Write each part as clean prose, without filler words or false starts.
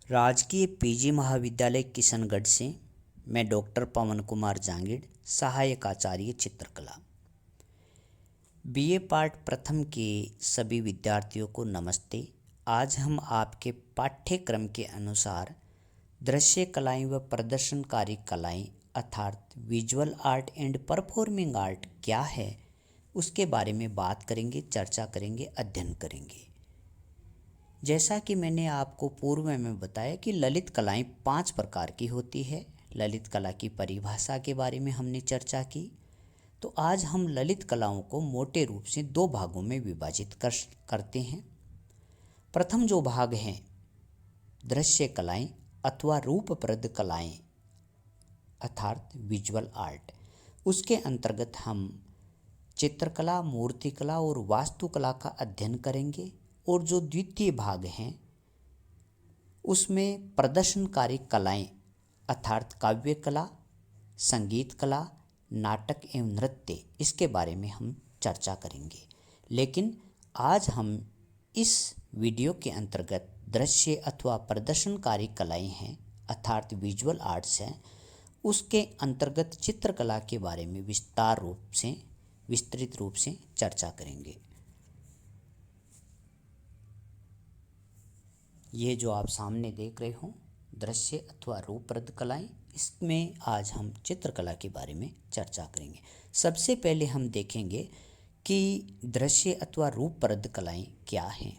राजकीय पीजी महाविद्यालय किशनगढ़ से मैं डॉक्टर पवन कुमार जांगिड़, सहायक आचार्य चित्रकला। बीए पार्ट प्रथम के सभी विद्यार्थियों को नमस्ते। आज हम आपके पाठ्यक्रम के अनुसार दृश्य कलाएं व प्रदर्शनकारी कलाएं अर्थात visual art and performing art क्या है, उसके बारे में बात करेंगे, चर्चा करेंगे, अध्ययन करेंगे। जैसा कि मैंने आपको पूर्व में बताया कि ललित कलाएं 5 प्रकार की होती है। ललित कला की परिभाषा के बारे में हमने चर्चा की। तो आज हम ललित कलाओं को मोटे रूप से 2 भागों में विभाजित करते हैं। प्रथम जो भाग है दृश्य कलाएं अथवा रूपप्रद कलाएं अर्थात विजुअल आर्ट, उसके अंतर्गत हम चित्रकला, मूर्तिकला और वास्तुकला का अध्ययन करेंगे। और जो द्वितीय भाग हैं उसमें प्रदर्शनकारी कलाएं अर्थात काव्य कला, संगीत कला, नाटक एवं नृत्य, इसके बारे में हम चर्चा करेंगे। लेकिन आज हम इस वीडियो के अंतर्गत दृश्य अथवा प्रदर्शनकारी कलाएं हैं अर्थात विजुअल आर्ट्स हैं, उसके अंतर्गत चित्रकला के बारे में विस्तृत रूप से चर्चा करेंगे। ये जो आप सामने देख रहे हो दृश्य अथवा रूपप्रद कलाएं, इसमें आज हम चित्रकला के बारे में चर्चा करेंगे। सबसे पहले हम देखेंगे कि दृश्य अथवा रूपप्रद कलाएं क्या हैं।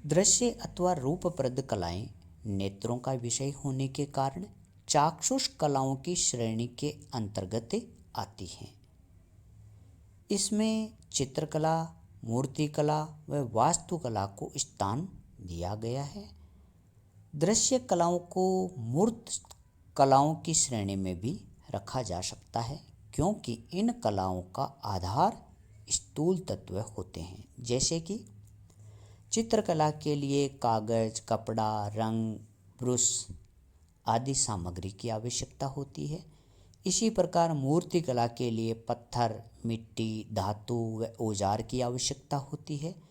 दृश्य अथवा रूपप्रद कलाएं नेत्रों का विषय होने के कारण चाक्षुष कलाओं की श्रेणी के अंतर्गत आती हैं। इसमें चित्रकला, मूर्तिकला व वास्तुकला को स्थान दिया गया है। दृश्य कलाओं को मूर्त कलाओं की श्रेणी में भी रखा जा सकता है, क्योंकि इन कलाओं का आधार स्थूल तत्व होते हैं। जैसे कि चित्रकला के लिए कागज, कपड़ा, रंग, ब्रश आदि सामग्री की आवश्यकता होती है। इसी प्रकार मूर्तिकला के लिए पत्थर, मिट्टी, धातु व औजार की आवश्यकता होती है।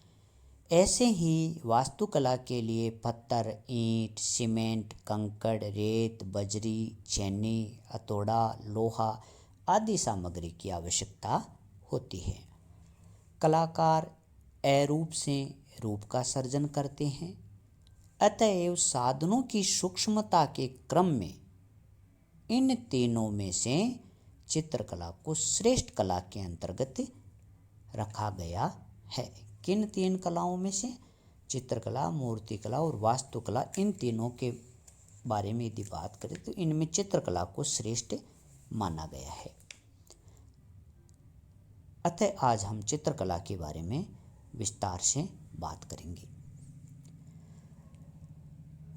ऐसे ही वास्तुकला के लिए पत्थर, ईंट, सीमेंट, कंकड़, रेत, बजरी, छेनी, हथौड़ा, लोहा आदि सामग्री की आवश्यकता होती है। कलाकार अरूप से रूप का सर्जन करते हैं, अतएव साधनों की सूक्ष्मता के क्रम में इन तीनों में से चित्रकला को श्रेष्ठ कला के अंतर्गत रखा गया है। किन 3 कलाओं में से? चित्रकला, मूर्तिकला और वास्तुकला। इन तीनों के बारे में यदि बात करें तो इनमें चित्रकला को श्रेष्ठ माना गया है। अतः आज हम चित्रकला के बारे में विस्तार से बात करेंगे।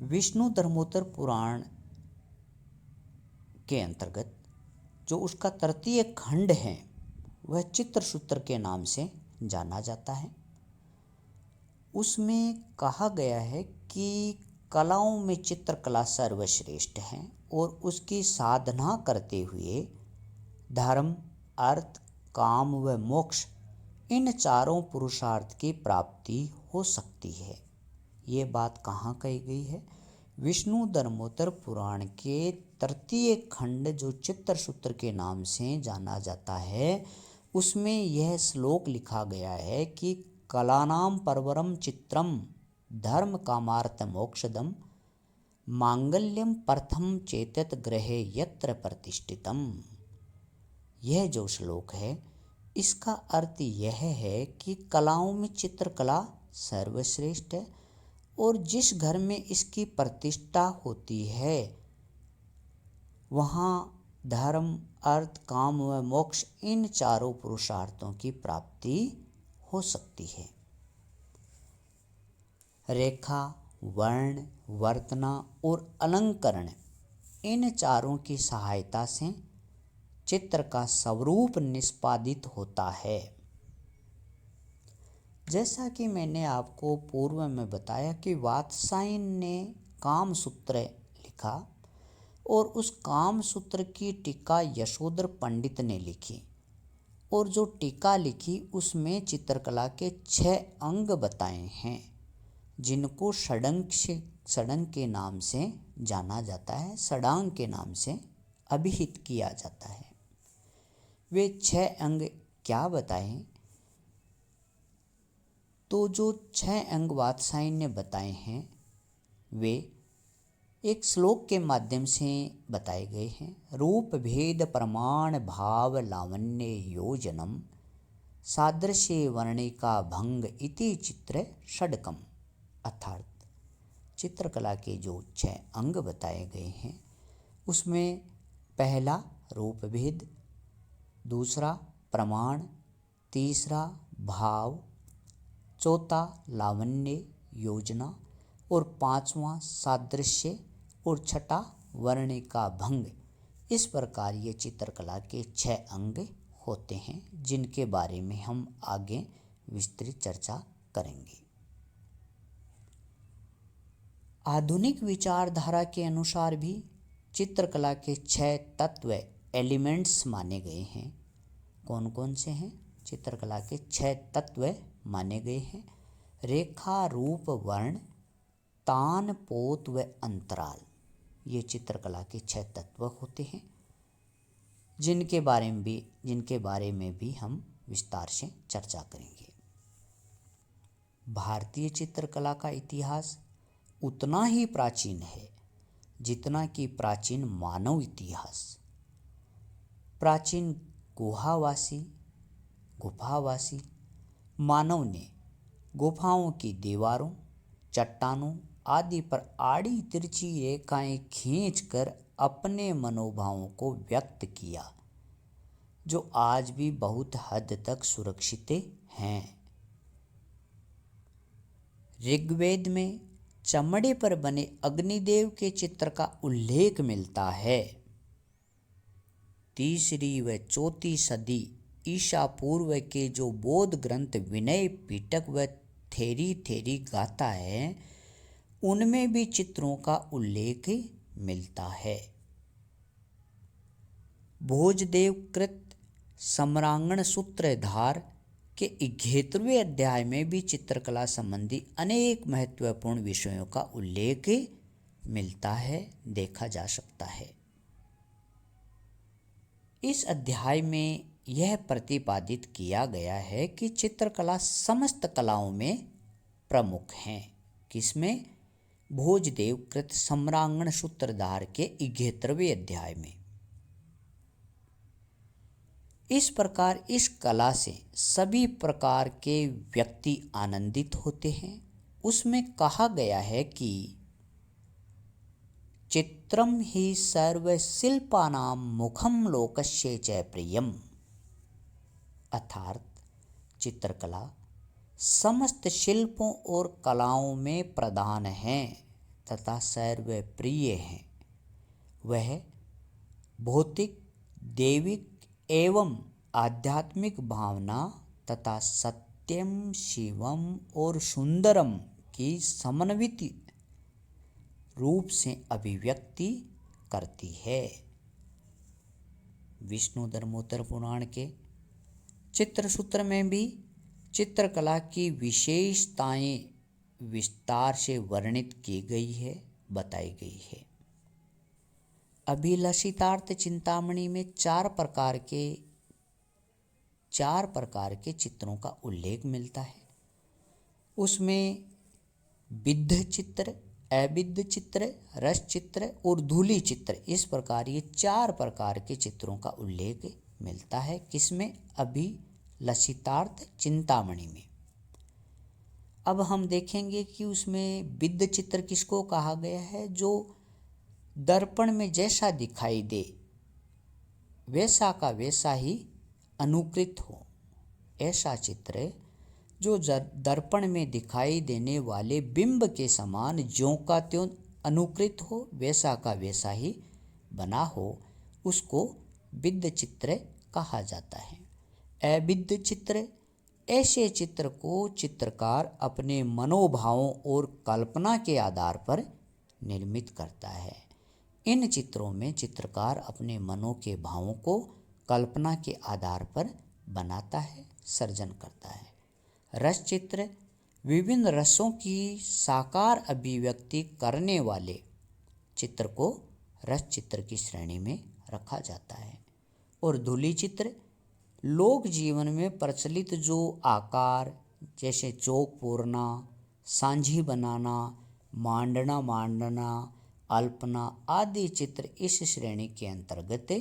विष्णु धर्मोत्तर पुराण के अंतर्गत जो उसका तृतीय खंड है वह चित्रसूत्र के नाम से जाना जाता है। उसमें कहा गया है कि कलाओं में चित्रकला सर्वश्रेष्ठ है और उसकी साधना करते हुए धर्म, अर्थ, काम व मोक्ष इन चारों पुरुषार्थ की प्राप्ति हो सकती है। ये बात कहाँ कही गई है? विष्णु धर्मोत्तर पुराण के तृतीय खंड जो चित्रसूत्र के नाम से जाना जाता है, उसमें यह श्लोक लिखा गया है कि कलानां परवरम चित्रम धर्म कामार्थ मोक्षदम मांगल्यम प्रथम चेतत ग्रहे यत्र प्रतिष्ठितम। यह जो श्लोक है इसका अर्थ यह है कि कलाओं में चित्रकला सर्वश्रेष्ठ है और जिस घर में इसकी प्रतिष्ठा होती है वहाँ धर्म, अर्थ, काम व मोक्ष इन चारों पुरुषार्थों की प्राप्ति हो सकती है। रेखा, वर्ण, वर्तना और अलंकरण इन चारों की सहायता से चित्र का स्वरूप निष्पादित होता है। जैसा कि मैंने आपको पूर्व में बताया कि वात्स्यायन ने कामसूत्र लिखा और उस कामसूत्र की टीका यशोधर पंडित ने लिखी और जो टीका लिखी उसमें चित्रकला के 6 अंग बताए हैं, जिनको षडंग सड़ंग के नाम से जाना जाता है, सड़ांग के नाम से अभिहित किया जाता है। वे 6 अंग क्या बताएं? तो जो 6 अंग वात्स्यायन ने बताए हैं वे एक श्लोक के माध्यम से बताए गए हैं। रूप भेद प्रमाण भाव लावण्य योजनम सादृश्य वर्णिका भंग इति चित्र षडकम। अर्थात चित्रकला के जो 6 अंग बताए गए हैं उसमें पहला रूप भेद, दूसरा प्रमाण, तीसरा भाव, चौथा लावण्य योजना और पांचवा सादृश्य और छठा वर्णिका भंग। इस प्रकार ये चित्रकला के 6 अंग होते हैं जिनके बारे में हम आगे विस्तृत चर्चा करेंगे। आधुनिक विचारधारा के अनुसार भी चित्रकला के 6 तत्व एलिमेंट्स माने गए हैं। कौन कौन से हैं? चित्रकला के 6 तत्व माने गए हैं। रेखा, रूप, वर्ण, तान, पोत व अंतराल। ये चित्रकला के 6 तत्व होते हैं जिनके बारे में भी हम विस्तार से चर्चा करेंगे। भारतीय चित्रकला का इतिहास उतना ही प्राचीन है जितना कि प्राचीन मानव इतिहास। प्राचीन गुफावासी मानव ने गुफाओं की दीवारों, चट्टानों आदि पर आड़ी तिरछी रेखाएं खींचकर अपने मनोभावों को व्यक्त किया, जो आज भी बहुत हद तक सुरक्षित हैं। ऋग्वेद में चमड़े पर बने अग्निदेव के चित्र का उल्लेख मिलता है। 3री व 4वीं सदी ईसा पूर्व के जो बौद्ध ग्रंथ विनय पिटक व थेरी गाथा है उनमें भी चित्रों का उल्लेख मिलता है। भोजदेव कृत सम्रांगण सूत्रधार के 11वें अध्याय में भी चित्रकला संबंधी अनेक महत्वपूर्ण विषयों का उल्लेख मिलता है, देखा जा सकता है। इस अध्याय में यह प्रतिपादित किया गया है कि चित्रकला समस्त कलाओं में प्रमुख है। किसमें? भोजदेव कृत सम्रांगण सूत्रधार के 11वें अध्याय में। इस प्रकार इस कला से सभी प्रकार के व्यक्ति आनंदित होते हैं। उसमें कहा गया है कि चित्रम ही सर्वशिल्पानां मुखम लोकस्य च प्रियम। अर्थात चित्रकला समस्त शिल्पों और कलाओं में प्रधान है तथा सर्वप्रिय है। वह भौतिक, दैविक एवं आध्यात्मिक भावना तथा सत्यम, शिवम और सुंदरम की समन्वित रूप से अभिव्यक्ति करती है। विष्णु धर्मोत्तर पुराण के चित्र सूत्र में भी चित्रकला की विशेषताएं विस्तार से वर्णित की गई है, बताई गई है। अभिलषितार्थ चिंतामणि में 4 प्रकार के चित्रों का उल्लेख मिलता है। उसमें विद्ध चित्र, अविद्ध चित्र, रस चित्र और धूलि चित्र, इस प्रकार ये 4 प्रकार के चित्रों का उल्लेख मिलता है। किसमें? अभिलषितार्थ चिंतामणि में। अब हम देखेंगे कि उसमें विद्ध चित्र किसको कहा गया है? जो दर्पण में जैसा दिखाई दे वैसा का वैसा ही अनुकृत हो, ऐसा चित्र जो दर्पण में दिखाई देने वाले बिंब के समान ज्यों का त्यों अनुकृत हो, वैसा का वैसा ही बना हो, उसको विद्ध चित्र कहा जाता है। अविद्ध चित्र ऐसे चित्र को चित्रकार अपने मनोभावों और कल्पना के आधार पर निर्मित करता है। इन चित्रों में चित्रकार अपने मनों के भावों को कल्पना के आधार पर बनाता है, सर्जन करता है। रस चित्र विभिन्न रसों की साकार अभिव्यक्ति करने वाले चित्र को रस चित्र की श्रेणी में रखा जाता है। और धूली चित्र लोक जीवन में प्रचलित जो आकार जैसे चौक पूरना, सांझी बनाना, मांडना, अल्पना आदि चित्र इस श्रेणी के अंतर्गत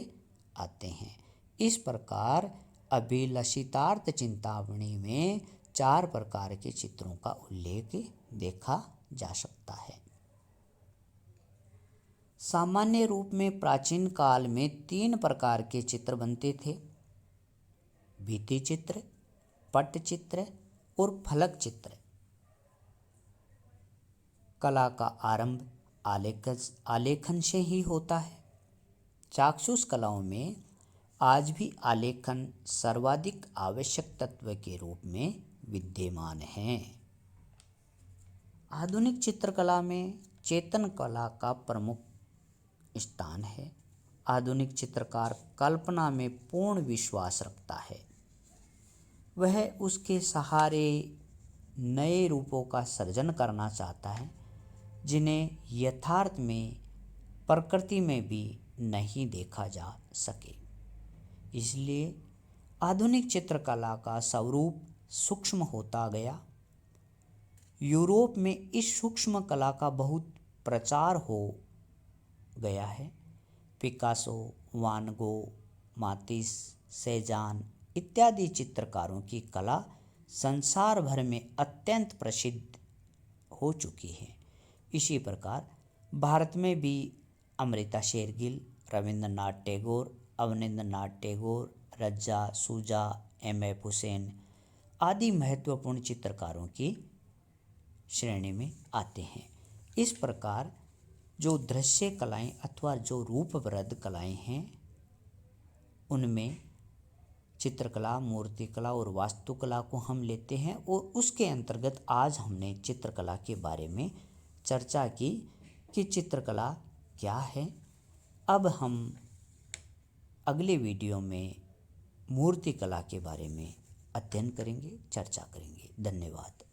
आते हैं। इस प्रकार अभिलषितार्थ चिंतामणि में 4 प्रकार के चित्रों का उल्लेख देखा जा सकता है। सामान्य रूप में प्राचीन काल में 3 प्रकार के चित्र बनते थे: भित्ति चित्र, पट्टचित्र और फलक चित्र। कला का आरंभ आलेखन से ही होता है। चाक्षुष कलाओं में आज भी आलेखन सर्वाधिक आवश्यक तत्व के रूप में विद्यमान है। आधुनिक चित्रकला में चेतन कला का प्रमुख स्थान है। आधुनिक चित्रकार कल्पना में पूर्ण विश्वास रखता है। वह उसके सहारे नए रूपों का सृजन करना चाहता है जिन्हें यथार्थ में प्रकृति में भी नहीं देखा जा सके। इसलिए आधुनिक चित्रकला का स्वरूप सूक्ष्म होता गया। यूरोप में इस सूक्ष्म कला का बहुत प्रचार हो गया है। पिकासो, वान गो, मातिस, सेजान इत्यादि चित्रकारों की कला संसार भर में अत्यंत प्रसिद्ध हो चुकी है। इसी प्रकार भारत में भी अमृता शेरगिल, रविंद्रनाथ टैगोर, अवनींद्रनाथ टैगोर, रज्जा सूजा, M.F. हुसैन आदि महत्वपूर्ण चित्रकारों की श्रेणी में आते हैं। इस प्रकार जो दृश्य कलाएं अथवा जो रूपबद्ध कलाएं हैं उनमें चित्रकला, मूर्तिकला और वास्तुकला को हम लेते हैं और उसके अंतर्गत आज हमने चित्रकला के बारे में चर्चा की कि चित्रकला क्या है। अब हम अगले वीडियो में मूर्तिकला के बारे में अध्ययन करेंगे, चर्चा करेंगे। धन्यवाद।